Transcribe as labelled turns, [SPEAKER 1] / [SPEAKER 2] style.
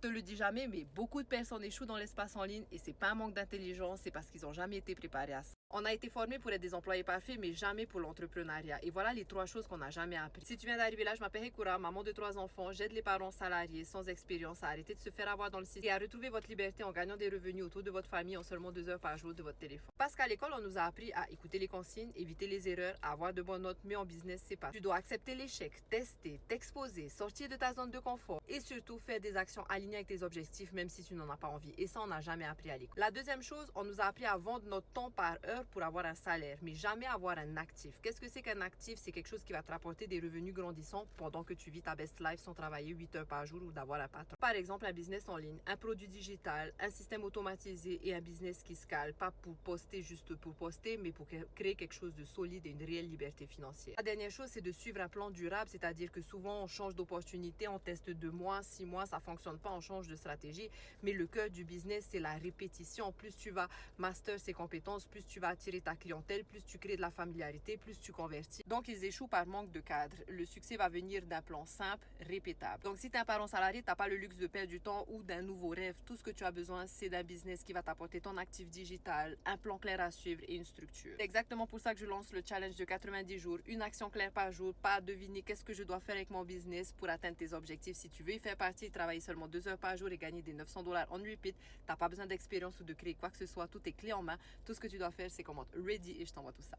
[SPEAKER 1] te le dis jamais, mais beaucoup de personnes échouent dans l'espace en ligne et c'est pas un manque d'intelligence, c'est parce qu'ils n'ont jamais été préparés à ça. On a été formés pour être des employés parfaits, mais jamais pour l'entrepreneuriat. Et voilà les 3 choses qu'on n'a jamais appris. Si tu viens d'arriver là, je m'appelle Hekura, maman de 3 enfants. J'aide les parents salariés sans expérience à arrêter de se faire avoir dans le système et à retrouver votre liberté en gagnant des revenus autour de votre famille en seulement 2 heures par jour de votre téléphone. Parce qu'à l'école, on nous a appris à écouter les consignes, éviter les erreurs, à avoir de bonnes notes, mais en business, c'est pas. Tu dois accepter l'échec, tester, t'exposer, sortir de ta zone de confort et surtout faire des actions alignées avec tes objectifs, même si tu n'en as pas envie. Et ça, on n'a jamais appris à l'école. La deuxième chose, on nous a appris à vendre notre temps par heure pour avoir un salaire, mais jamais avoir un actif. Qu'est-ce que c'est qu'un actif? C'est quelque chose qui va te rapporter des revenus grandissants pendant que tu vis ta best life sans travailler 8 heures par jour ou d'avoir un patron. Par exemple, un business en ligne, un produit digital, un système automatisé et un business qui scale, pas pour poster juste pour poster, mais pour créer quelque chose de solide et une réelle liberté financière. La dernière chose, c'est de suivre un plan durable, c'est-à-dire que souvent on change d'opportunité, on teste 2 mois, 6 mois, ça fonctionne pas, on change de stratégie, mais le cœur du business, c'est la répétition. Plus tu vas master ces compétences, plus tu vas attirer ta clientèle, plus tu crées de la familiarité, plus tu convertis. Donc, ils échouent par manque de cadre. Le succès va venir d'un plan simple, répétable. Donc, si tu es un parent salarié, tu n'as pas le luxe de perdre du temps ou d'un nouveau rêve. Tout ce que tu as besoin, c'est d'un business qui va t'apporter ton actif digital, un plan clair à suivre et une structure. C'est exactement pour ça que je lance le challenge de 90 jours, une action claire par jour, pas à deviner qu'est-ce que je dois faire avec mon business pour atteindre tes objectifs. Si tu veux y faire partie, travailler seulement 2 heures par jour et gagner des $900 en repeat, tu n'as pas besoin d'expérience ou de créer quoi que ce soit. Tout est clé en main. Tout ce que tu dois faire, c'est comment ready et je t'envoie tout ça.